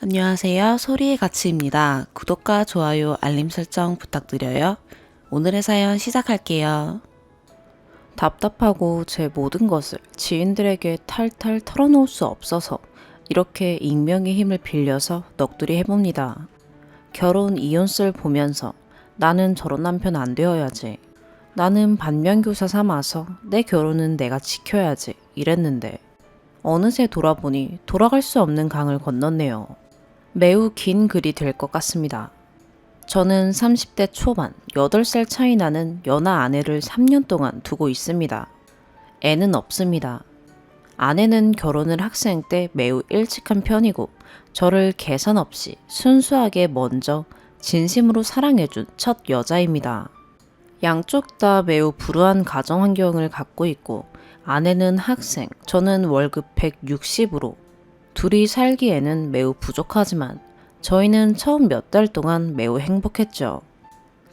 안녕하세요. 소리의 가치입니다. 구독과 좋아요, 알림 설정 부탁드려요. 오늘의 사연 시작할게요. 답답하고 제 모든 것을 지인들에게 탈탈 털어놓을 수 없어서 이렇게 익명의 힘을 빌려서 넋두리 해봅니다. 결혼 이혼설 보면서 나는 저런 남편 안 되어야지. 나는 반면교사 삼아서 내 결혼은 내가 지켜야지 이랬는데 어느새 돌아보니 돌아갈 수 없는 강을 건넜네요. 매우 긴 글이 될 것 같습니다. 저는 30대 초반 8살 차이 나는 연하 아내를 3년 동안 두고 있습니다. 애는 없습니다. 아내는 결혼을 학생 때 매우 일찍 한 편이고 저를 계산 없이 순수하게 먼저 진심으로 사랑해준 첫 여자입니다. 양쪽 다 매우 불우한 가정 환경을 갖고 있고 아내는 학생, 저는 월급 160으로 둘이 살기에는 매우 부족하지만 저희는 처음 몇 달 동안 매우 행복했죠.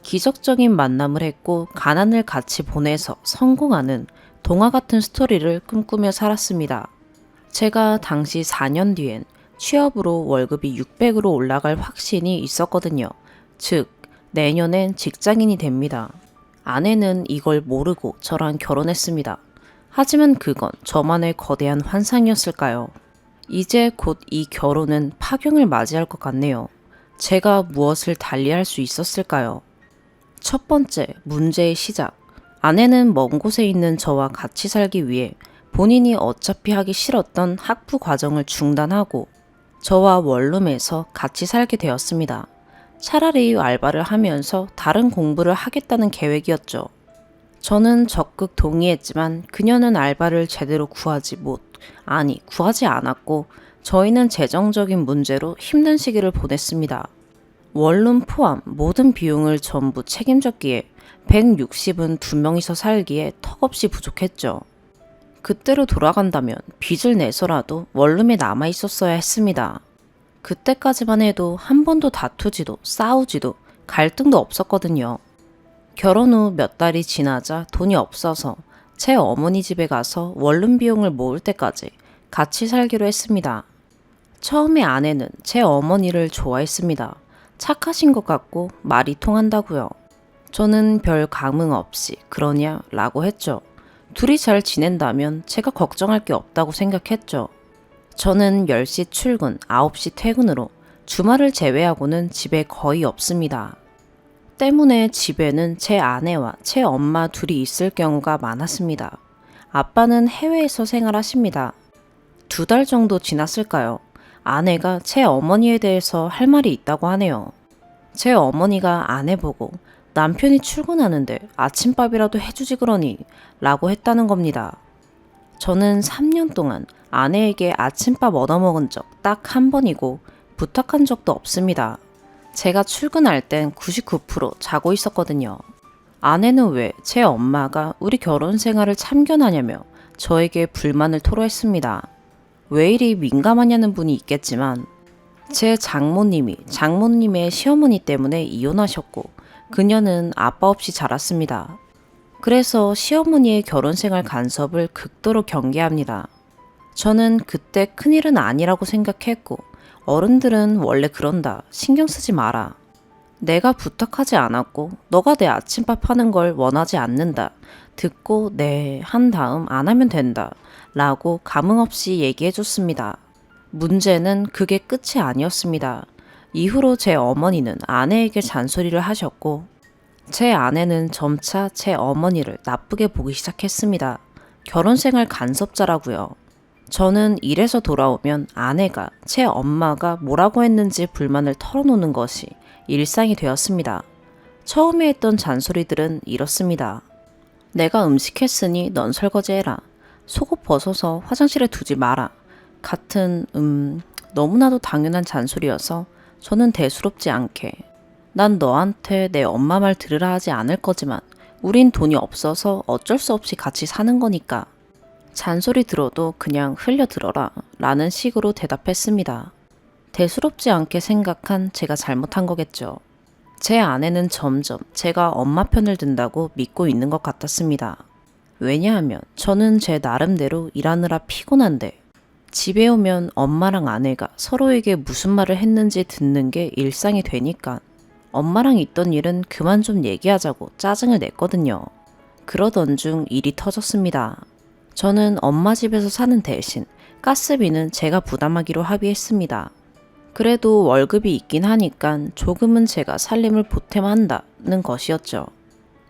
기적적인 만남을 했고 가난을 같이 보내서 성공하는 동화 같은 스토리를 꿈꾸며 살았습니다. 제가 당시 4년 뒤엔 취업으로 월급이 600으로 올라갈 확신이 있었거든요. 즉, 내년엔 직장인이 됩니다. 아내는 이걸 모르고 저랑 결혼했습니다. 하지만 그건 저만의 거대한 환상이었을까요? 이제 곧 이 결혼은 파경을 맞이할 것 같네요. 제가 무엇을 달리할 수 있었을까요? 첫 번째, 문제의 시작. 아내는 먼 곳에 있는 저와 같이 살기 위해 본인이 어차피 하기 싫었던 학부 과정을 중단하고 저와 원룸에서 같이 살게 되었습니다. 차라리 알바를 하면서 다른 공부를 하겠다는 계획이었죠. 저는 적극 동의했지만 그녀는 알바를 제대로 구하지 않았고 저희는 재정적인 문제로 힘든 시기를 보냈습니다. 원룸 포함 모든 비용을 전부 책임졌기에 160은 두 명이서 살기에 턱없이 부족했죠. 그때로 돌아간다면 빚을 내서라도 원룸에 남아 있었어야 했습니다. 그때까지만 해도 한 번도 다투지도 싸우지도 갈등도 없었거든요. 결혼 후 몇 달이 지나자 돈이 없어서 제 어머니 집에 가서 원룸 비용을 모을 때까지 같이 살기로 했습니다. 처음에 아내는 제 어머니를 좋아했습니다. 착하신 것 같고 말이 통한다고요. 저는 별 감흥 없이 그러냐 라고 했죠. 둘이 잘 지낸다면 제가 걱정할 게 없다고 생각했죠. 저는 10시 출근, 9시 퇴근으로 주말을 제외하고는 집에 거의 없습니다. 때문에 집에는 제 아내와 제 엄마 둘이 있을 경우가 많았습니다. 아빠는 해외에서 생활하십니다. 2달 정도 지났을까요? 아내가 제 어머니에 대해서 할 말이 있다고 하네요. 제 어머니가 아내 보고 남편이 출근하는데 아침밥이라도 해주지 그러니 라고 했다는 겁니다. 저는 3년 동안 아내에게 아침밥 얻어먹은 적 딱 한 번이고 부탁한 적도 없습니다. 제가 출근할 땐 99% 자고 있었거든요. 아내는 왜 제 엄마가 우리 결혼 생활을 참견하냐며 저에게 불만을 토로했습니다. 왜 이리 민감하냐는 분이 있겠지만 제 장모님이 장모님의 시어머니 때문에 이혼하셨고 그녀는 아빠 없이 자랐습니다. 그래서 시어머니의 결혼 생활 간섭을 극도로 경계합니다. 저는 그때 큰일은 아니라고 생각했고 어른들은 원래 그런다. 신경 쓰지 마라. 내가 부탁하지 않았고 너가 내 아침밥 하는 걸 원하지 않는다. 듣고 네 한 다음 안 하면 된다. 라고 감흥 없이 얘기해 줬습니다. 문제는 그게 끝이 아니었습니다. 이후로 제 어머니는 아내에게 잔소리를 하셨고 제 아내는 점차 제 어머니를 나쁘게 보기 시작했습니다. 결혼생활 간섭자라고요. 저는 일해서 돌아오면 아내가 제 엄마가 뭐라고 했는지 불만을 털어놓는 것이 일상이 되었습니다. 처음에 했던 잔소리들은 이렇습니다. 내가 음식했으니 넌 설거지해라. 속옷 벗어서 화장실에 두지 마라. 같은 너무나도 당연한 잔소리여서 저는 대수롭지 않게 난 너한테 내 엄마 말 들으라 하지 않을 거지만 우린 돈이 없어서 어쩔 수 없이 같이 사는 거니까 잔소리 들어도 그냥 흘려 들어라 라는 식으로 대답했습니다. 대수롭지 않게 생각한 제가 잘못한 거겠죠. 제 아내는 점점 제가 엄마 편을 든다고 믿고 있는 것 같았습니다. 왜냐하면 저는 제 나름대로 일하느라 피곤한데 집에 오면 엄마랑 아내가 서로에게 무슨 말을 했는지 듣는 게 일상이 되니까 엄마랑 있던 일은 그만 좀 얘기하자고 짜증을 냈거든요. 그러던 중 일이 터졌습니다. 저는 엄마 집에서 사는 대신 가스비는 제가 부담하기로 합의했습니다. 그래도 월급이 있긴 하니까 조금은 제가 살림을 보탬한다는 것이었죠.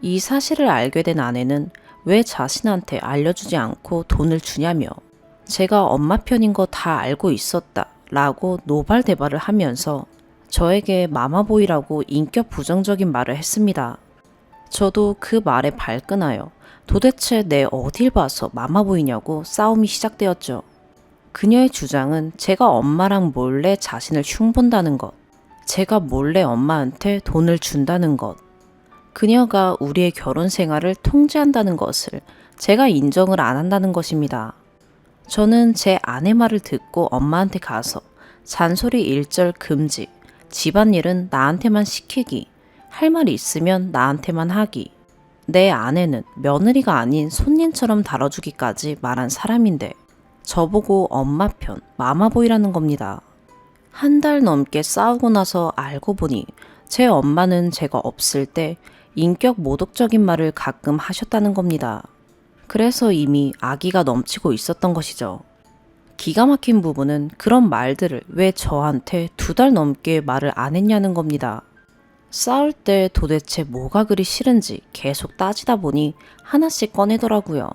이 사실을 알게 된 아내는 왜 자신한테 알려주지 않고 돈을 주냐며 제가 엄마 편인 거 다 알고 있었다 라고 노발대발을 하면서 저에게 마마보이라고 인격 부정적인 말을 했습니다. 저도 그 말에 발끈하여 도대체 내 어딜 봐서 마마보이냐고 싸움이 시작되었죠. 그녀의 주장은 제가 엄마랑 몰래 자신을 흉본다는 것, 제가 몰래 엄마한테 돈을 준다는 것, 그녀가 우리의 결혼 생활을 통제한다는 것을 제가 인정을 안 한다는 것입니다. 저는 제 아내 말을 듣고 엄마한테 가서 잔소리 일절 금지, 집안일은 나한테만 시키기, 할 말이 있으면 나한테만 하기, 내 아내는 며느리가 아닌 손님처럼 다뤄주기까지 말한 사람인데 저보고 엄마 편, 마마보이라는 겁니다. 한 달 넘게 싸우고 나서 알고 보니 제 엄마는 제가 없을 때 인격 모독적인 말을 가끔 하셨다는 겁니다. 그래서 이미 악의가 넘치고 있었던 것이죠. 기가 막힌 부분은 그런 말들을 왜 저한테 2달 넘게 말을 안 했냐는 겁니다. 싸울 때 도대체 뭐가 그리 싫은지 계속 따지다 보니 하나씩 꺼내더라고요.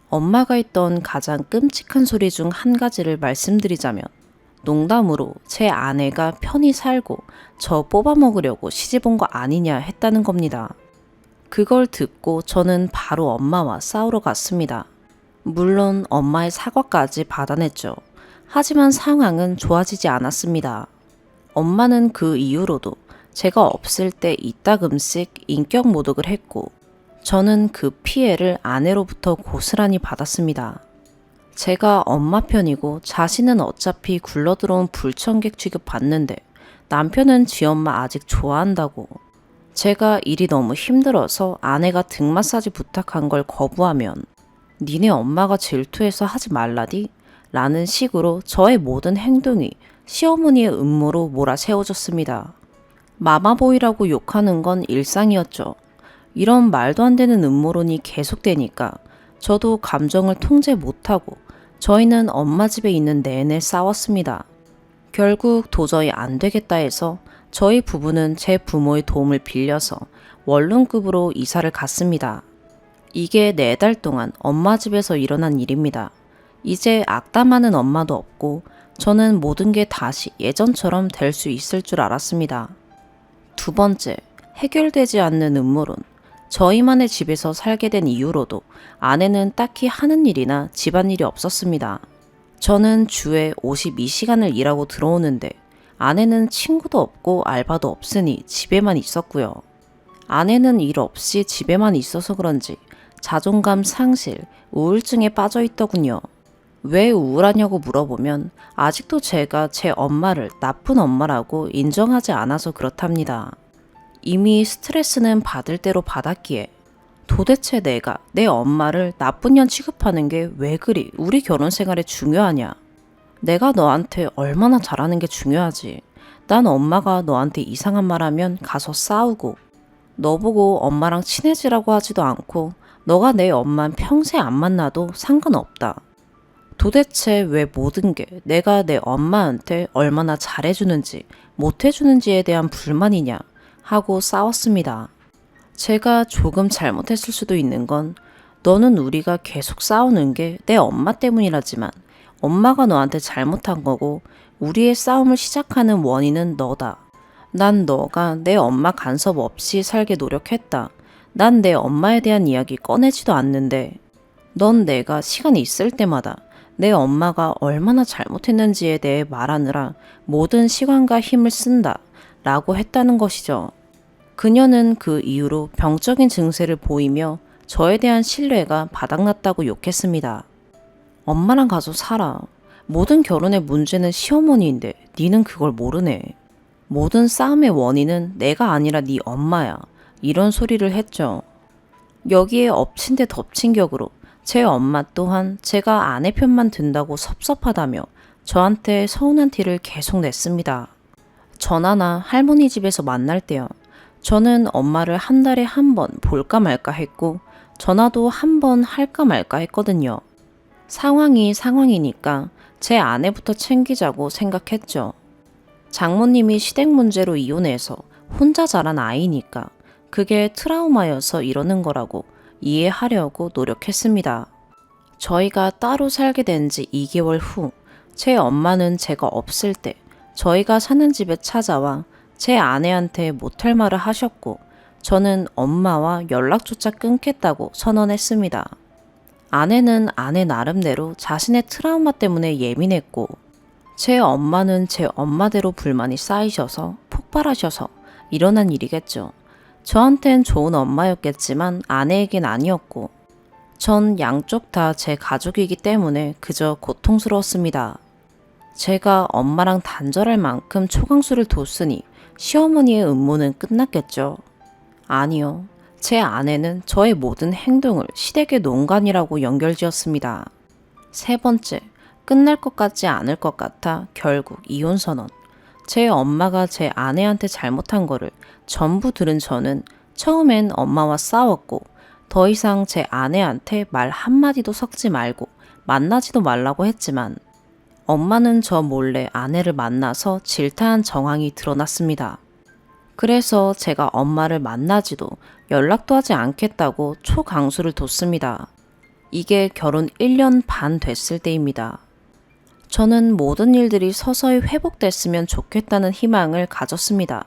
엄마가 했던 가장 끔찍한 소리 중 한 가지를 말씀드리자면 농담으로 제 아내가 편히 살고 저 뽑아먹으려고 시집 온 거 아니냐 했다는 겁니다. 그걸 듣고 저는 바로 엄마와 싸우러 갔습니다. 물론 엄마의 사과까지 받아냈죠. 하지만 상황은 좋아지지 않았습니다. 엄마는 그 이후로도 제가 없을 때 이따금씩 인격 모독을 했고 저는 그 피해를 아내로부터 고스란히 받았습니다. 제가 엄마 편이고 자신은 어차피 굴러들어온 불청객 취급 받는데 남편은 지 엄마 아직 좋아한다고, 제가 일이 너무 힘들어서 아내가 등 마사지 부탁한 걸 거부하면 니네 엄마가 질투해서 하지 말라디? 라는 식으로 저의 모든 행동이 시어머니의 음모로 몰아세워졌습니다. 마마보이라고 욕하는 건 일상이었죠. 이런 말도 안 되는 음모론이 계속되니까 저도 감정을 통제 못하고 저희는 엄마 집에 있는 내내 싸웠습니다. 결국 도저히 안 되겠다 해서 저희 부부는 제 부모의 도움을 빌려서 원룸급으로 이사를 갔습니다. 이게 4달 동안 엄마 집에서 일어난 일입니다. 이제 악담하는 엄마도 없고 저는 모든 게 다시 예전처럼 될 수 있을 줄 알았습니다. 2번째, 해결되지 않는 음모론. 저희만의 집에서 살게 된 이후로도 아내는 딱히 하는 일이나 집안일이 없었습니다. 저는 주에 52시간을 일하고 들어오는데 아내는 친구도 없고 알바도 없으니 집에만 있었고요. 아내는 일 없이 집에만 있어서 그런지 자존감 상실, 우울증에 빠져 있더군요. 왜 우울하냐고 물어보면 아직도 제가 제 엄마를 나쁜 엄마라고 인정하지 않아서 그렇답니다. 이미 스트레스는 받을 대로 받았기에 도대체 내가 내 엄마를 나쁜 년 취급하는 게 왜 그리 우리 결혼 생활에 중요하냐. 내가 너한테 얼마나 잘하는 게 중요하지. 난 엄마가 너한테 이상한 말 하면 가서 싸우고 너 보고 엄마랑 친해지라고 하지도 않고 너가 내 엄만 평생 안 만나도 상관없다. 도대체 왜 모든 게 내가 내 엄마한테 얼마나 잘해주는지 못해주는지에 대한 불만이냐 하고 싸웠습니다. 제가 조금 잘못했을 수도 있는 건 너는 우리가 계속 싸우는 게 내 엄마 때문이라지만 엄마가 너한테 잘못한 거고 우리의 싸움을 시작하는 원인은 너다. 난 너가 내 엄마 간섭 없이 살게 노력했다. 난 내 엄마에 대한 이야기 꺼내지도 않는데 넌 내가 시간이 있을 때마다 내 엄마가 얼마나 잘못했는지에 대해 말하느라 모든 시간과 힘을 쓴다 라고 했다는 것이죠. 그녀는 그 이후로 병적인 증세를 보이며 저에 대한 신뢰가 바닥났다고 욕했습니다. 엄마랑 가서 살아. 모든 결혼의 문제는 시어머니인데 니는 그걸 모르네. 모든 싸움의 원인은 내가 아니라 네 엄마야. 이런 소리를 했죠. 여기에 엎친 데 덮친 격으로 제 엄마 또한 제가 아내 편만 든다고 섭섭하다며 저한테 서운한 티를 계속 냈습니다. 전화나 할머니 집에서 만날 때요. 저는 엄마를 한 달에 한 번 볼까 말까 했고 전화도 한 번 할까 말까 했거든요. 상황이 상황이니까 제 아내부터 챙기자고 생각했죠. 장모님이 시댁 문제로 이혼해서 혼자 자란 아이니까 그게 트라우마여서 이러는 거라고 이해하려고 노력했습니다. 저희가 따로 살게 된 지 2개월 후, 제 엄마는 제가 없을 때 저희가 사는 집에 찾아와 제 아내한테 못할 말을 하셨고, 저는 엄마와 연락조차 끊겠다고 선언했습니다. 아내는 아내 나름대로 자신의 트라우마 때문에 예민했고, 제 엄마는 제 엄마대로 불만이 쌓이셔서 폭발하셔서 일어난 일이겠죠. 저한텐 좋은 엄마였겠지만 아내에겐 아니었고, 전 양쪽 다 제 가족이기 때문에 그저 고통스러웠습니다. 제가 엄마랑 단절할 만큼 초강수를 뒀으니 시어머니의 음모는 끝났겠죠. 아니요. 제 아내는 저의 모든 행동을 시댁의 농간이라고 연결지었습니다. 세 번째, 끝날 것 같지 않을 것 같아 결국 이혼선언. 제 엄마가 제 아내한테 잘못한 거를 전부 들은 저는 처음엔 엄마와 싸웠고, 더 이상 제 아내한테 말 한마디도 섞지 말고 만나지도 말라고 했지만, 엄마는 저 몰래 아내를 만나서 질타한 정황이 드러났습니다. 그래서 제가 엄마를 만나지도 연락도 하지 않겠다고 초강수를 뒀습니다. 이게 결혼 1년 반 됐을 때입니다. 저는 모든 일들이 서서히 회복됐으면 좋겠다는 희망을 가졌습니다.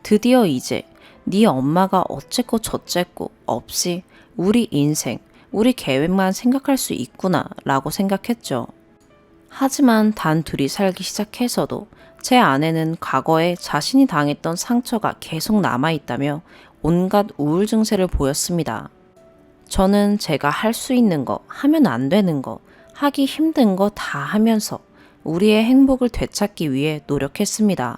드디어 이제 네 엄마가 어쨌고 저쨌고 없이 우리 인생, 우리 계획만 생각할 수 있구나 라고 생각했죠. 하지만 단 둘이 살기 시작해서도 제 아내는 과거에 자신이 당했던 상처가 계속 남아있다며 온갖 우울 증세를 보였습니다. 저는 제가 할 수 있는 거, 하면 안 되는 거, 하기 힘든 거 다 하면서 우리의 행복을 되찾기 위해 노력했습니다.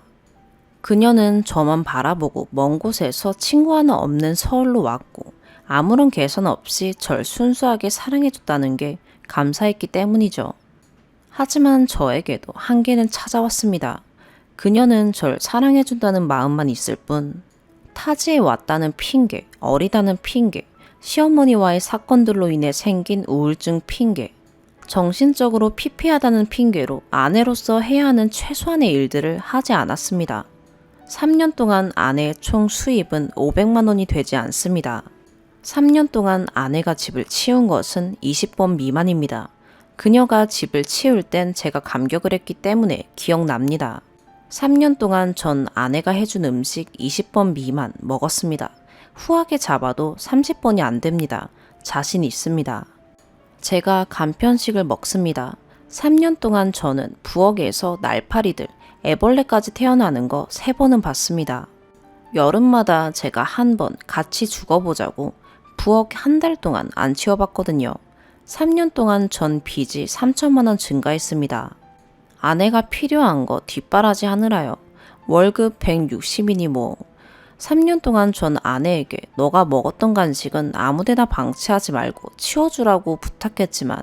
그녀는 저만 바라보고 먼 곳에서 친구 하나 없는 서울로 왔고, 아무런 개선 없이 절 순수하게 사랑해줬다는 게 감사했기 때문이죠. 하지만 저에게도 한계는 찾아왔습니다. 그녀는 절 사랑해준다는 마음만 있을 뿐, 타지에 왔다는 핑계, 어리다는 핑계, 시어머니와의 사건들로 인해 생긴 우울증 핑계, 정신적으로 피폐하다는 핑계로 아내로서 해야 하는 최소한의 일들을 하지 않았습니다. 3년 동안 아내의 총 수입은 500만 원이 되지 않습니다. 3년 동안 아내가 집을 치운 것은 20번 미만입니다. 그녀가 집을 치울 땐 제가 감격을 했기 때문에 기억납니다. 3년 동안 전 아내가 해준 음식 20번 미만 먹었습니다. 후하게 잡아도 30번이 안 됩니다. 자신 있습니다. 제가 간편식을 먹습니다. 3년 동안 저는 부엌에서 날파리들, 애벌레까지 태어나는 거 3번은 봤습니다. 여름마다 제가 한 번 같이 죽어보자고 부엌 한 달 동안 안 치워봤거든요. 3년 동안 전 빚이 3천만 원 증가했습니다. 아내가 필요한 거 뒷바라지 하느라요. 월급 160이니 뭐. 3년 동안 전 아내에게 너가 먹었던 간식은 아무데나 방치하지 말고 치워주라고 부탁했지만,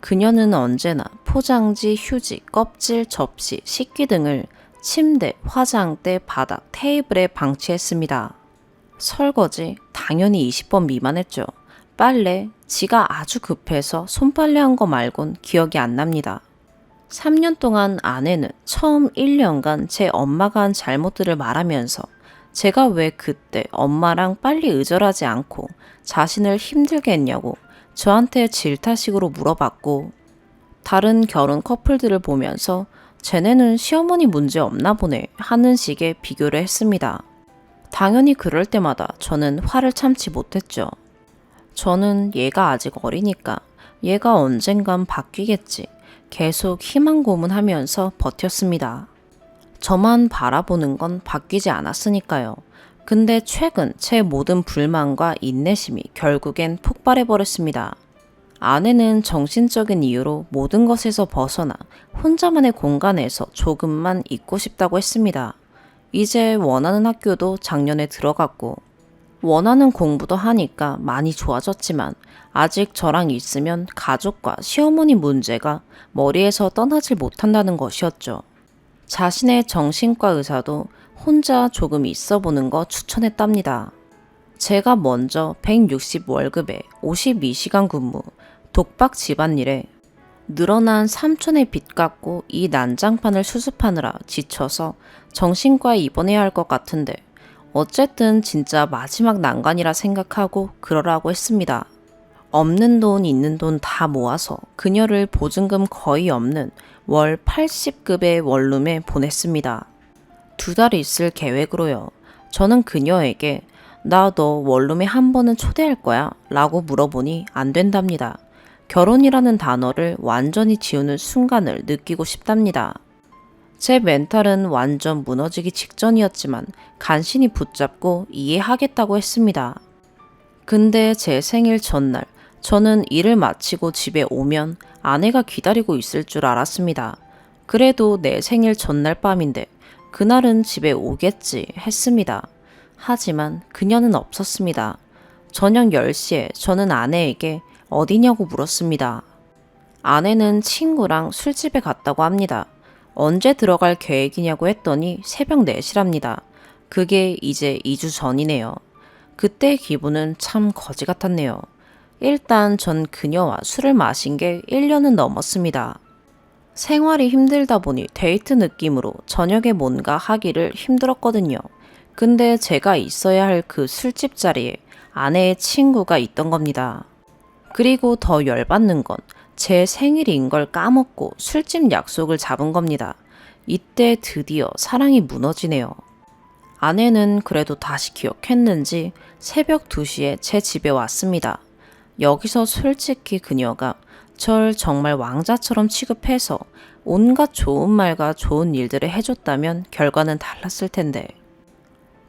그녀는 언제나 포장지, 휴지, 껍질, 접시, 식기 등을 침대, 화장대, 바닥, 테이블에 방치했습니다. 설거지 당연히 20번 미만했죠. 빨래 지가 아주 급해서 손빨래한 거 말곤 기억이 안 납니다. 3년 동안 아내는 처음 1년간 제 엄마가 한 잘못들을 말하면서 제가 왜 그때 엄마랑 빨리 의절하지 않고 자신을 힘들게 했냐고 저한테 질타식으로 물어봤고, 다른 결혼 커플들을 보면서 쟤네는 시어머니 문제 없나 보네 하는 식의 비교를 했습니다. 당연히 그럴 때마다 저는 화를 참지 못했죠. 저는 얘가 아직 어리니까 얘가 언젠간 바뀌겠지. 계속 희망 고문하면서 버텼습니다. 저만 바라보는 건 바뀌지 않았으니까요. 근데 최근 제 모든 불만과 인내심이 결국엔 폭발해버렸습니다. 아내는 정신적인 이유로 모든 것에서 벗어나 혼자만의 공간에서 조금만 있고 싶다고 했습니다. 이제 원하는 학교도 작년에 들어갔고, 원하는 공부도 하니까 많이 좋아졌지만 아직 저랑 있으면 가족과 시어머니 문제가 머리에서 떠나질 못한다는 것이었죠. 자신의 정신과 의사도 혼자 조금 있어 보는 거 추천했답니다. 제가 먼저 160 월급에 52시간 근무, 독박 집안일에 늘어난 삼촌의 빚 갚고 이 난장판을 수습하느라 지쳐서 정신과에 입원해야 할 것 같은데 어쨌든 진짜 마지막 난관이라 생각하고 그러라고 했습니다. 없는 돈 있는 돈 다 모아서 그녀를 보증금 거의 없는 월 80급의 원룸에 보냈습니다. 2달 있을 계획으로요. 저는 그녀에게 나 너 원룸에 한 번은 초대할 거야 라고 물어보니 안 된답니다. 결혼이라는 단어를 완전히 지우는 순간을 느끼고 싶답니다. 제 멘탈은 완전 무너지기 직전이었지만 간신히 붙잡고 이해하겠다고 했습니다. 근데 제 생일 전날 저는 일을 마치고 집에 오면 아내가 기다리고 있을 줄 알았습니다. 그래도 내 생일 전날 밤인데 그날은 집에 오겠지 했습니다. 하지만 그녀는 없었습니다. 저녁 10시에 저는 아내에게 어디냐고 물었습니다. 아내는 친구랑 술집에 갔다고 합니다. 언제 들어갈 계획이냐고 했더니 새벽 4시랍니다. 그게 이제 2주 전이네요. 그때의 기분은 참 거지 같았네요. 일단 전 그녀와 술을 마신 게 1년은 넘었습니다. 생활이 힘들다 보니 데이트 느낌으로 저녁에 뭔가 하기를 힘들었거든요. 근데 제가 있어야 할 그 술집 자리에 아내의 친구가 있던 겁니다. 그리고 더 열받는 건 제 생일인 걸 까먹고 술집 약속을 잡은 겁니다. 이때 드디어 사랑이 무너지네요. 아내는 그래도 다시 기억했는지 새벽 2시에 제 집에 왔습니다. 여기서 솔직히 그녀가 절 정말 왕자처럼 취급해서 온갖 좋은 말과 좋은 일들을 해줬다면 결과는 달랐을 텐데.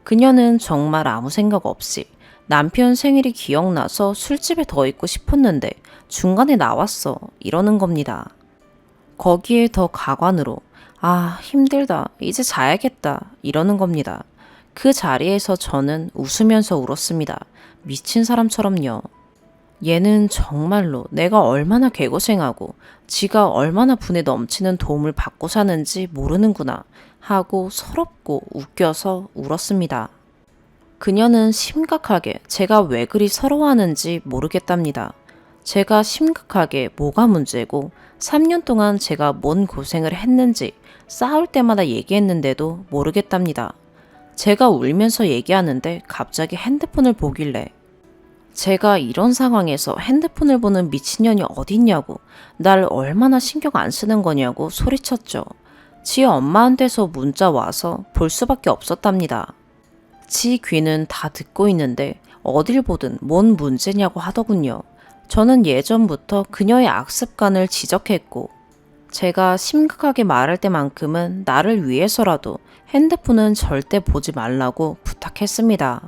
그녀는 정말 아무 생각 없이 남편 생일이 기억나서 술집에 더 있고 싶었는데 중간에 나왔어 이러는 겁니다. 거기에 더 가관으로 아 힘들다 이제 자야겠다 이러는 겁니다. 그 자리에서 저는 웃으면서 울었습니다. 미친 사람처럼요. 얘는 정말로 내가 얼마나 개고생하고 지가 얼마나 분에 넘치는 도움을 받고 사는지 모르는구나 하고 서럽고 웃겨서 울었습니다. 그녀는 심각하게 제가 왜 그리 서러워하는지 모르겠답니다. 제가 심각하게 뭐가 문제고 3년 동안 제가 뭔 고생을 했는지 싸울 때마다 얘기했는데도 모르겠답니다. 제가 울면서 얘기하는데 갑자기 핸드폰을 보길래 제가 이런 상황에서 핸드폰을 보는 미친년이 어딨냐고 날 얼마나 신경 안 쓰는 거냐고 소리쳤죠. 지 엄마한테서 문자 와서 볼 수밖에 없었답니다. 지 귀는 다 듣고 있는데 어딜 보든 뭔 문제냐고 하더군요. 저는 예전부터 그녀의 악습관을 지적했고 제가 심각하게 말할 때만큼은 나를 위해서라도 핸드폰은 절대 보지 말라고 부탁했습니다.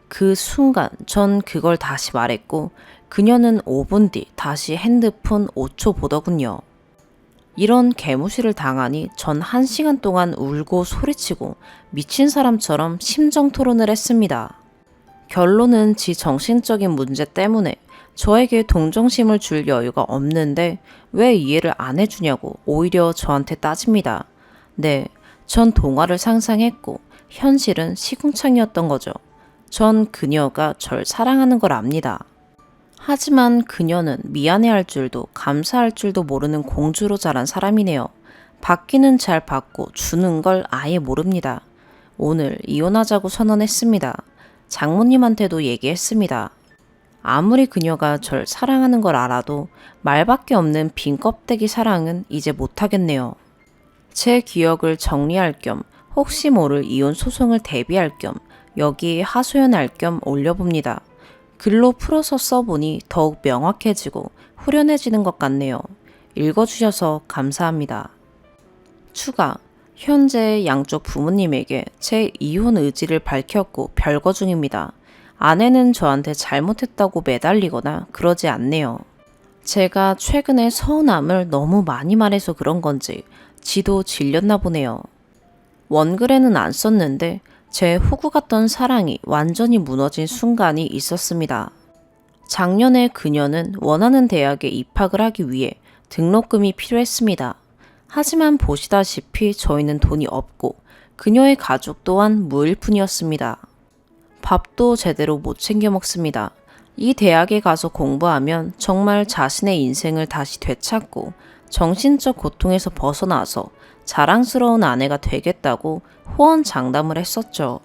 그 순간 전 그걸 다시 말했고 그녀는 5분 뒤 다시 핸드폰 5초 보더군요. 이런 개무시를 당하니 전 1시간 동안 울고 소리치고 미친 사람처럼 심정 토론을 했습니다. 결론은 지 정신적인 문제 때문에 저에게 동정심을 줄 여유가 없는데 왜 이해를 안 해주냐고 오히려 저한테 따집니다. 네, 전 동화를 상상했고 현실은 시궁창이었던 거죠. 전 그녀가 절 사랑하는 걸 압니다. 하지만 그녀는 미안해할 줄도 감사할 줄도 모르는 공주로 자란 사람이네요. 받기는 잘 받고 주는 걸 아예 모릅니다. 오늘 이혼하자고 선언했습니다. 장모님한테도 얘기했습니다. 아무리 그녀가 절 사랑하는 걸 알아도 말밖에 없는 빈 껍데기 사랑은 이제 못하겠네요. 제 기억을 정리할 겸 혹시 모를 이혼 소송을 대비할 겸 여기에 하소연할 겸 올려봅니다. 글로 풀어서 써보니 더욱 명확해지고 후련해지는 것 같네요. 읽어주셔서 감사합니다. 추가, 현재 양쪽 부모님에게 제 이혼 의지를 밝혔고 별거 중입니다. 아내는 저한테 잘못했다고 매달리거나 그러지 않네요. 제가 최근에 서운함을 너무 많이 말해서 그런 건지 지도 질렸나 보네요. 원글에는 안 썼는데 제 호구 같던 사랑이 완전히 무너진 순간이 있었습니다. 작년에 그녀는 원하는 대학에 입학을 하기 위해 등록금이 필요했습니다. 하지만 보시다시피 저희는 돈이 없고 그녀의 가족 또한 무일 뿐이었습니다. 밥도 제대로 못 챙겨 먹습니다. 이 대학에 가서 공부하면 정말 자신의 인생을 다시 되찾고 정신적 고통에서 벗어나서 자랑스러운 아내가 되겠다고 호언장담을 했었죠.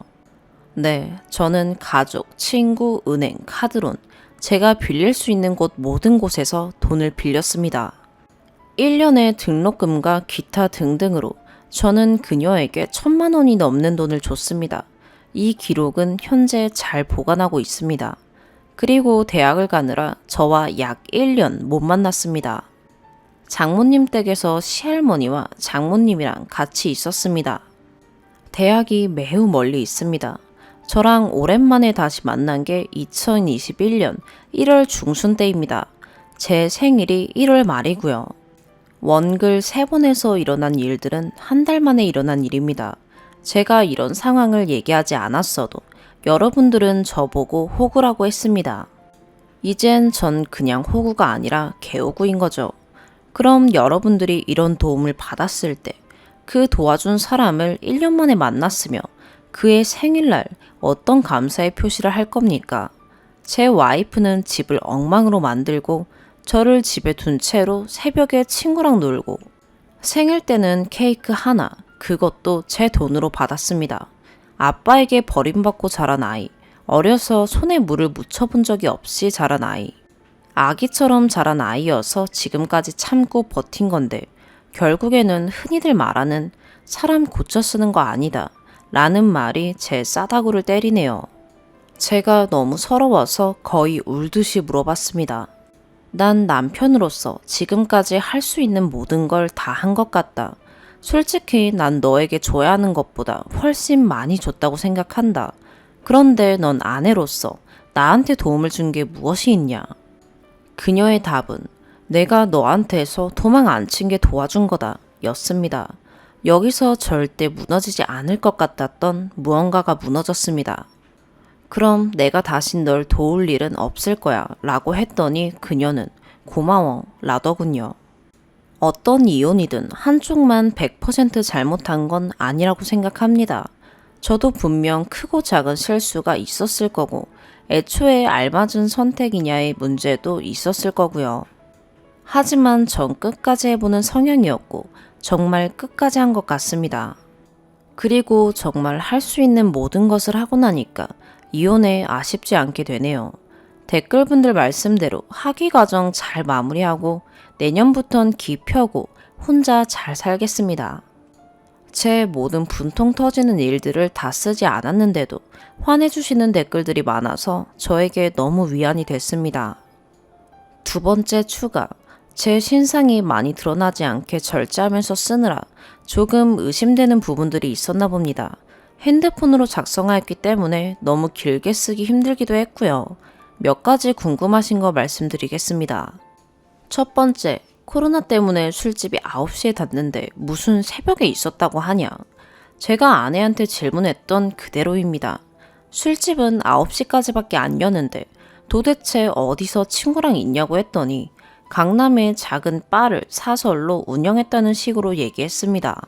네, 저는 가족, 친구, 은행, 카드론, 제가 빌릴 수 있는 곳 모든 곳에서 돈을 빌렸습니다. 1년의 등록금과 기타 등등으로 저는 그녀에게 1,000만 원이 넘는 돈을 줬습니다. 이 기록은 현재 잘 보관하고 있습니다. 그리고 대학을 가느라 저와 약 1년 못 만났습니다. 장모님 댁에서 시할머니와 장모님이랑 같이 있었습니다. 대학이 매우 멀리 있습니다. 저랑 오랜만에 다시 만난 게 2021년 1월 중순 때입니다. 제 생일이 1월 말이고요. 원글 3번에서 일어난 일들은 한 달 만에 일어난 일입니다. 제가 이런 상황을 얘기하지 않았어도 여러분들은 저보고 호구라고 했습니다. 이젠 전 그냥 호구가 아니라 개호구인 거죠. 그럼 여러분들이 이런 도움을 받았을 때 그 도와준 사람을 1년 만에 만났으며 그의 생일날 어떤 감사의 표시를 할 겁니까? 제 와이프는 집을 엉망으로 만들고 저를 집에 둔 채로 새벽에 친구랑 놀고 생일 때는 케이크 하나, 그것도 제 돈으로 받았습니다. 아빠에게 버림받고 자란 아이, 어려서 손에 물을 묻혀본 적이 없이 자란 아이. 아기처럼 자란 아이여서 지금까지 참고 버틴 건데 결국에는 흔히들 말하는 사람 고쳐 쓰는 거 아니다 라는 말이 제 싸다구를 때리네요. 제가 너무 서러워서 거의 울듯이 물어봤습니다. 난 남편으로서 지금까지 할 수 있는 모든 걸 다 한 것 같다. 솔직히 난 너에게 줘야 하는 것보다 훨씬 많이 줬다고 생각한다. 그런데 넌 아내로서 나한테 도움을 준 게 무엇이 있냐? 그녀의 답은 내가 너한테서 도망 안 친 게 도와준 거다 였습니다. 여기서 절대 무너지지 않을 것 같았던 무언가가 무너졌습니다. 그럼 내가 다신 널 도울 일은 없을 거야 라고 했더니 그녀는 고마워 라더군요. 어떤 이혼이든 한쪽만 100% 잘못한 건 아니라고 생각합니다. 저도 분명 크고 작은 실수가 있었을 거고 애초에 알맞은 선택이냐의 문제도 있었을 거고요. 하지만 전 끝까지 해보는 성향이었고 정말 끝까지 한 것 같습니다. 그리고 정말 할 수 있는 모든 것을 하고 나니까 이혼에 아쉽지 않게 되네요. 댓글분들 말씀대로 학위 과정 잘 마무리하고 내년부턴 기 펴고 혼자 잘 살겠습니다. 제 모든 분통 터지는 일들을 다 쓰지 않았는데도 화내주시는 댓글들이 많아서 저에게 너무 위안이 됐습니다. 2번째 추가. 제 신상이 많이 드러나지 않게 절제하면서 쓰느라 조금 의심되는 부분들이 있었나 봅니다. 핸드폰으로 작성하였기 때문에 너무 길게 쓰기 힘들기도 했고요. 몇 가지 궁금하신 거 말씀드리겠습니다. 첫 번째, 코로나 때문에 술집이 9시에 닫는데 무슨 새벽에 있었다고 하냐? 제가 아내한테 질문했던 그대로입니다. 술집은 9시까지밖에 안 여는데 도대체 어디서 친구랑 있냐고 했더니 강남의 작은 바를 사설로 운영했다는 식으로 얘기했습니다.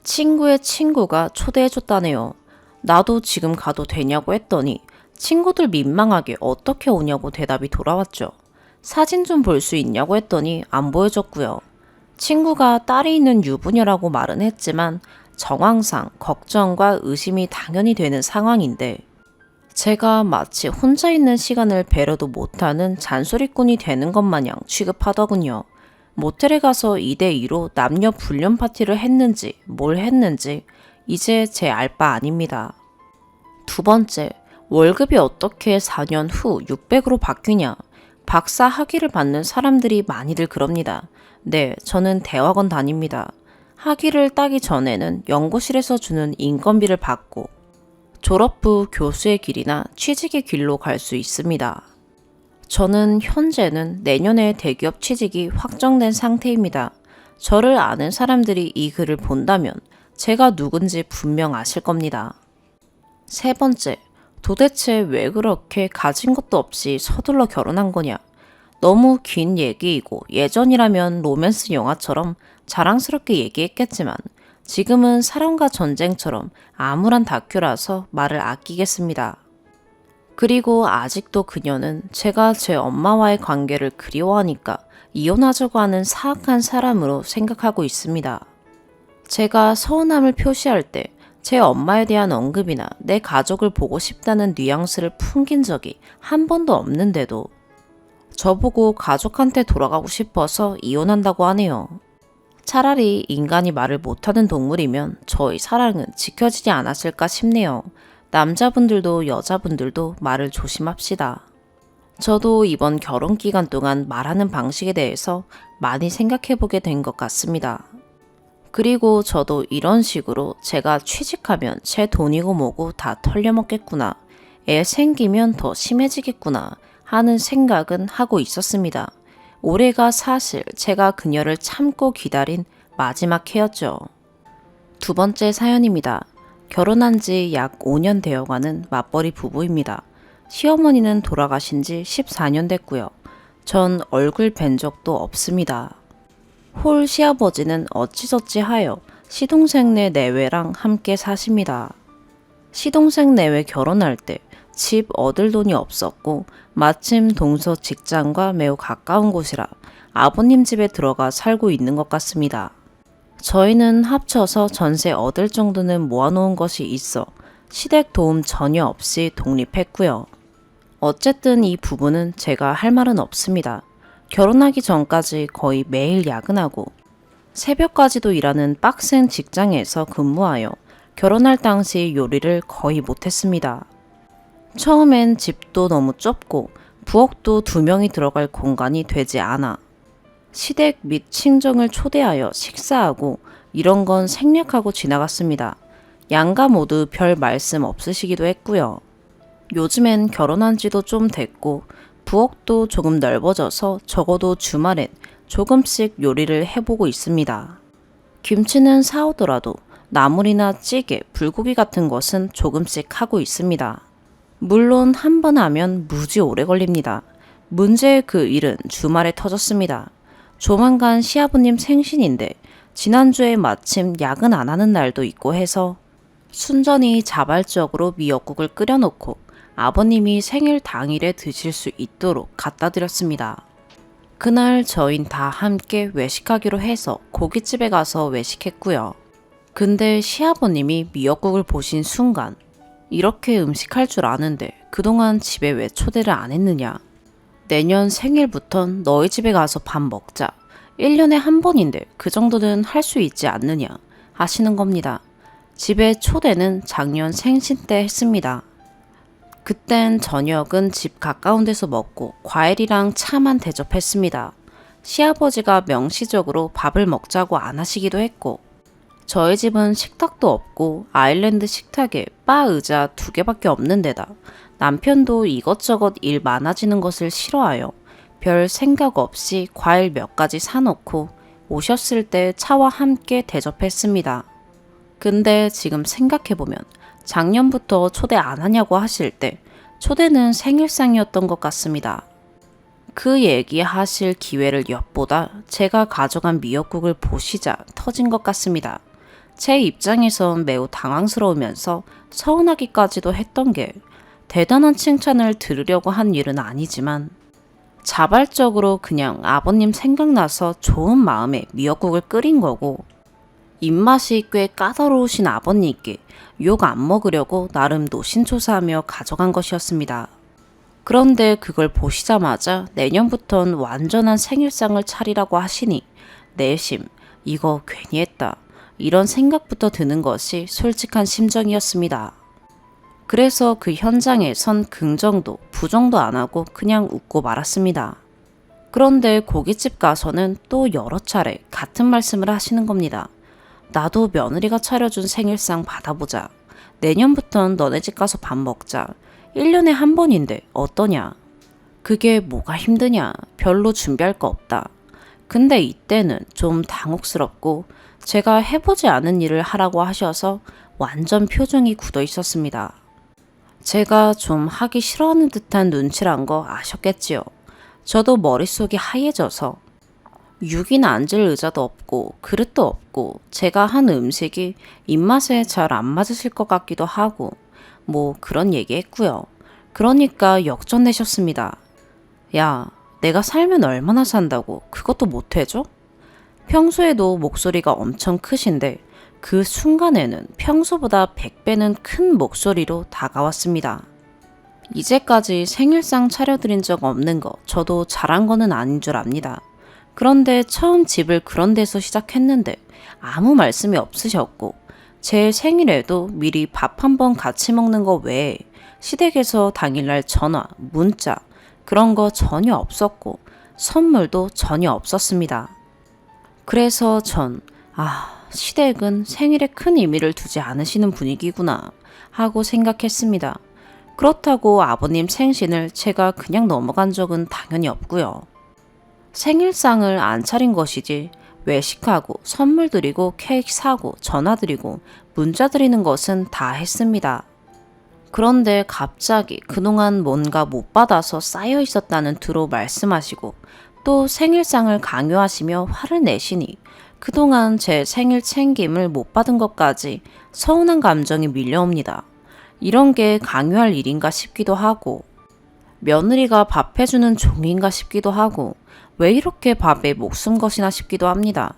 친구의 친구가 초대해줬다네요. 나도 지금 가도 되냐고 했더니 친구들 민망하게 어떻게 오냐고 대답이 돌아왔죠. 사진 좀 볼 수 있냐고 했더니 안 보여줬고요. 친구가 딸이 있는 유부녀라고 말은 했지만 정황상 걱정과 의심이 당연히 되는 상황인데 제가 마치 혼자 있는 시간을 배려도 못하는 잔소리꾼이 되는 것 마냥 취급하더군요. 모텔에 가서 2대2로 남녀 불륜 파티를 했는지 뭘 했는지 이제 제 알 바 아닙니다. 2번째, 월급이 어떻게 4년 후 600으로 바뀌냐? 박사 학위를 받는 사람들이 많이들 그럽니다. 네, 저는 대학원 다닙니다. 학위를 따기 전에는 연구실에서 주는 인건비를 받고 졸업 후 교수의 길이나 취직의 길로 갈 수 있습니다. 저는 현재는 내년에 대기업 취직이 확정된 상태입니다. 저를 아는 사람들이 이 글을 본다면 제가 누군지 분명 아실 겁니다. 세 번째, 도대체 왜 그렇게 가진 것도 없이 서둘러 결혼한 거냐? 너무 긴 얘기이고 예전이라면 로맨스 영화처럼 자랑스럽게 얘기했겠지만 지금은 사랑과 전쟁처럼 암울한 다큐라서 말을 아끼겠습니다. 그리고 아직도 그녀는 제가 제 엄마와의 관계를 그리워하니까 이혼하자고 하는 사악한 사람으로 생각하고 있습니다. 제가 서운함을 표시할 때 제 엄마에 대한 언급이나 내 가족을 보고 싶다는 뉘앙스를 풍긴 적이 한 번도 없는데도 저보고 가족한테 돌아가고 싶어서 이혼한다고 하네요. 차라리 인간이 말을 못하는 동물이면 저희 사랑은 지켜지지 않았을까 싶네요. 남자분들도 여자분들도 말을 조심합시다. 저도 이번 결혼 기간 동안 말하는 방식에 대해서 많이 생각해보게 된 것 같습니다. 그리고 저도 이런 식으로 제가 취직하면 제 돈이고 뭐고 다 털려먹겠구나, 애 생기면 더 심해지겠구나 하는 생각은 하고 있었습니다. 올해가 사실 제가 그녀를 참고 기다린 마지막 해였죠. 두 번째 사연입니다. 결혼한 지 약 5년 되어가는 맞벌이 부부입니다. 시어머니는 돌아가신 지 14년 됐고요. 전 얼굴 뵌 적도 없습니다. 홀 시아버지는 어찌저찌 하여 시동생네 내외랑 함께 사십니다. 시동생 내외 결혼할 때 집 얻을 돈이 없었고 마침 동서 직장과 매우 가까운 곳이라 아버님 집에 들어가 살고 있는 것 같습니다. 저희는 합쳐서 전세 얻을 정도는 모아놓은 것이 있어 시댁 도움 전혀 없이 독립했고요. 어쨌든 이 부부는 제가 할 말은 없습니다. 결혼하기 전까지 거의 매일 야근하고 새벽까지도 일하는 빡센 직장에서 근무하여 결혼할 당시 요리를 거의 못했습니다. 처음엔 집도 너무 좁고 부엌도 2명이 들어갈 공간이 되지 않아 시댁 및 친정을 초대하여 식사하고 이런 건 생략하고 지나갔습니다. 양가 모두 별 말씀 없으시기도 했고요. 요즘엔 결혼한 지도 좀 됐고 부엌도 조금 넓어져서 적어도 주말엔 조금씩 요리를 해보고 있습니다. 김치는 사오더라도 나물이나 찌개, 불고기 같은 것은 조금씩 하고 있습니다. 물론 한 번 하면 무지 오래 걸립니다. 문제의 그 일은 주말에 터졌습니다. 조만간 시아버님 생신인데 지난주에 마침 야근 안 하는 날도 있고 해서 순전히 자발적으로 미역국을 끓여놓고 아버님이 생일 당일에 드실 수 있도록 갖다 드렸습니다. 그날 저흰 다 함께 외식하기로 해서 고깃집에 가서 외식했고요. 근데 시아버님이 미역국을 보신 순간 이렇게 음식할 줄 아는데 그동안 집에 왜 초대를 안 했느냐. 내년 생일부턴 너희 집에 가서 밥 먹자. 1년에 한 번인데 그 정도는 할 수 있지 않느냐 하시는 겁니다. 집에 초대는 작년 생신 때 했습니다. 그땐 저녁은 집 가까운 데서 먹고 과일이랑 차만 대접했습니다. 시아버지가 명시적으로 밥을 먹자고 안 하시기도 했고 저희 집은 식탁도 없고 아일랜드 식탁에 바 의자 2개밖에 없는 데다 남편도 이것저것 일 많아지는 것을 싫어하여 별 생각 없이 과일 몇 가지 사놓고 오셨을 때 차와 함께 대접했습니다. 근데 지금 생각해보면 작년부터 초대 안 하냐고 하실 때 초대는 생일상이었던 것 같습니다. 그 얘기하실 기회를 엿보다 제가 가져간 미역국을 보시자 터진 것 같습니다. 제 입장에선 매우 당황스러우면서 서운하기까지도 했던 게 대단한 칭찬을 들으려고 한 일은 아니지만 자발적으로 그냥 아버님 생각나서 좋은 마음에 미역국을 끓인 거고 입맛이 꽤 까다로우신 아버님께 욕 안 먹으려고 나름 노신초사하며 가져간 것이었습니다. 그런데 그걸 보시자마자 내년부턴 완전한 생일상을 차리라고 하시니 내심 이거 괜히 했다 이런 생각부터 드는 것이 솔직한 심정이었습니다. 그래서 그 현장에선 긍정도 부정도 안 하고 그냥 웃고 말았습니다. 그런데 고깃집 가서는 또 여러 차례 같은 말씀을 하시는 겁니다. 나도 며느리가 차려준 생일상 받아보자. 내년부턴 너네 집 가서 밥 먹자. 1년에 한 번인데 어떠냐? 그게 뭐가 힘드냐? 별로 준비할 거 없다. 근데 이때는 좀 당혹스럽고 제가 해보지 않은 일을 하라고 하셔서 완전 표정이 굳어 있었습니다. 제가 좀 하기 싫어하는 듯한 눈치란 거 아셨겠지요. 저도 머릿속이 하얘져서 6인 앉을 의자도 없고 그릇도 없고 제가 한 음식이 입맛에 잘 안 맞으실 것 같기도 하고 뭐 그런 얘기 했고요. 그러니까 역전내셨습니다. 야, 내가 살면 얼마나 산다고 그것도 못 해줘? 평소에도 목소리가 엄청 크신데 그 순간에는 평소보다 100배는 큰 목소리로 다가왔습니다. 이제까지 생일상 차려드린 적 없는 거 저도 잘한 거는 아닌 줄 압니다. 그런데 처음 집을 그런 데서 시작했는데 아무 말씀이 없으셨고 제 생일에도 미리 밥 한 번 같이 먹는 거 외에 시댁에서 당일날 전화, 문자 그런 거 전혀 없었고 선물도 전혀 없었습니다. 그래서 시댁은 생일에 큰 의미를 두지 않으시는 분위기구나 하고 생각했습니다. 그렇다고 아버님 생신을 제가 그냥 넘어간 적은 당연히 없고요. 생일상을 안 차린 것이지 외식하고 선물 드리고 케이크 사고 전화 드리고 문자 드리는 것은 다 했습니다. 그런데 갑자기 그동안 뭔가 못 받아서 쌓여 있었다는 투로 말씀하시고 또 생일상을 강요하시며 화를 내시니 그동안 제 생일 챙김을 못 받은 것까지 서운한 감정이 밀려옵니다. 이런 게 강요할 일인가 싶기도 하고 며느리가 밥 해주는 종인가 싶기도 하고 왜 이렇게 밥에 목숨 것이나 싶기도 합니다.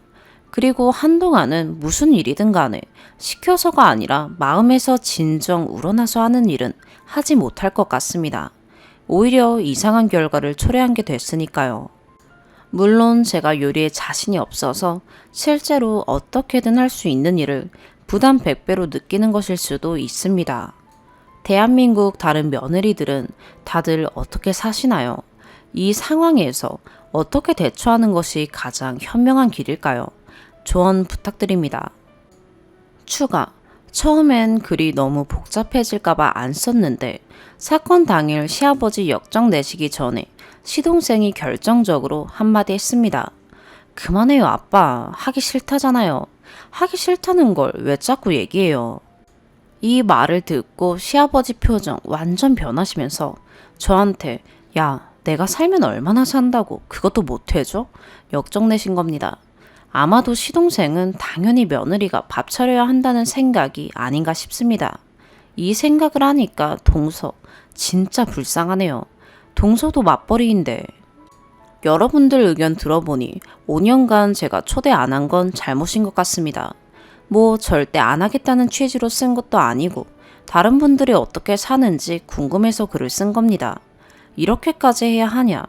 그리고 한동안은 무슨 일이든 간에 시켜서가 아니라 마음에서 진정 우러나서 하는 일은 하지 못할 것 같습니다. 오히려 이상한 결과를 초래한 게 됐으니까요. 물론 제가 요리에 자신이 없어서 실제로 어떻게든 할 수 있는 일을 부담 100배로 느끼는 것일 수도 있습니다. 대한민국 다른 며느리들은 다들 어떻게 사시나요? 이 상황에서 어떻게 대처하는 것이 가장 현명한 길일까요? 조언 부탁드립니다. 추가. 처음엔 글이 너무 복잡해질까봐 안 썼는데 사건 당일 시아버지 역정 내시기 전에 시동생이 결정적으로 한마디 했습니다. 그만해요 아빠. 하기 싫다잖아요. 하기 싫다는 걸 왜 자꾸 얘기해요. 이 말을 듣고 시아버지 표정 완전 변하시면서 저한테 야, 내가 살면 얼마나 산다고 그것도 못 해줘? 역정내신 겁니다. 아마도 시동생은 당연히 며느리가 밥 차려야 한다는 생각이 아닌가 싶습니다. 이 생각을 하니까 동서 진짜 불쌍하네요. 동서도 맞벌이인데. 여러분들 의견 들어보니 5년간 제가 초대 안 한 건 잘못인 것 같습니다. 뭐 절대 안 하겠다는 취지로 쓴 것도 아니고 다른 분들이 어떻게 사는지 궁금해서 글을 쓴 겁니다. 이렇게까지 해야 하냐,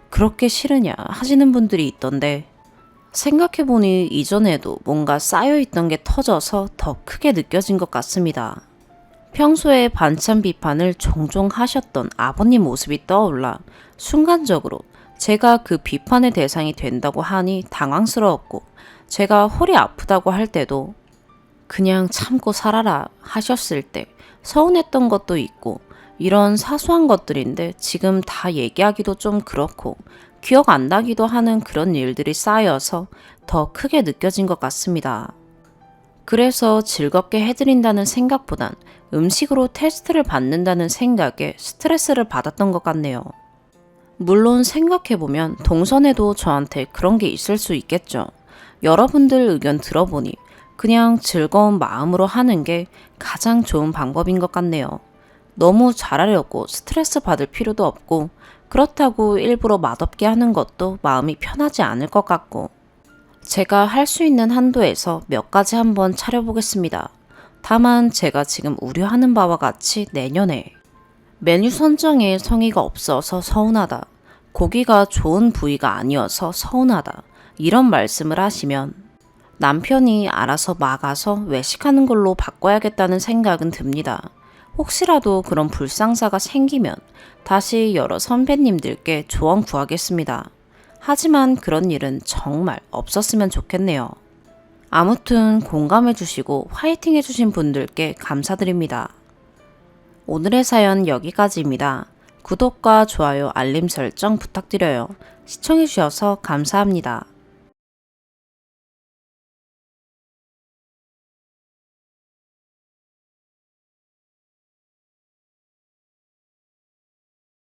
그렇게 싫으냐 하시는 분들이 있던데 생각해보니 이전에도 뭔가 쌓여있던 게 터져서 더 크게 느껴진 것 같습니다. 평소에 반찬 비판을 종종 하셨던 아버님 모습이 떠올라 순간적으로 제가 그 비판의 대상이 된다고 하니 당황스러웠고 제가 허리 아프다고 할 때도 그냥 참고 살아라 하셨을 때 서운했던 것도 있고 이런 사소한 것들인데 지금 다 얘기하기도 좀 그렇고 기억 안 나기도 하는 그런 일들이 쌓여서 더 크게 느껴진 것 같습니다. 그래서 즐겁게 해드린다는 생각보단 음식으로 테스트를 받는다는 생각에 스트레스를 받았던 것 같네요. 물론 생각해보면 동선에도 저한테 그런 게 있을 수 있겠죠. 여러분들 의견 들어보니 그냥 즐거운 마음으로 하는 게 가장 좋은 방법인 것 같네요. 너무 잘하려고 스트레스 받을 필요도 없고 그렇다고 일부러 맛없게 하는 것도 마음이 편하지 않을 것 같고 제가 할 수 있는 한도에서 몇 가지 한번 차려보겠습니다. 다만 제가 지금 우려하는 바와 같이 내년에 메뉴 선정에 성의가 없어서 서운하다. 고기가 좋은 부위가 아니어서 서운하다. 이런 말씀을 하시면 남편이 알아서 막아서 외식하는 걸로 바꿔야겠다는 생각은 듭니다. 혹시라도 그런 불상사가 생기면 다시 여러 선배님들께 조언 구하겠습니다. 하지만 그런 일은 정말 없었으면 좋겠네요. 아무튼 공감해주시고 화이팅해주신 분들께 감사드립니다. 오늘의 사연 여기까지입니다. 구독과 좋아요, 알림 설정 부탁드려요. 시청해주셔서 감사합니다.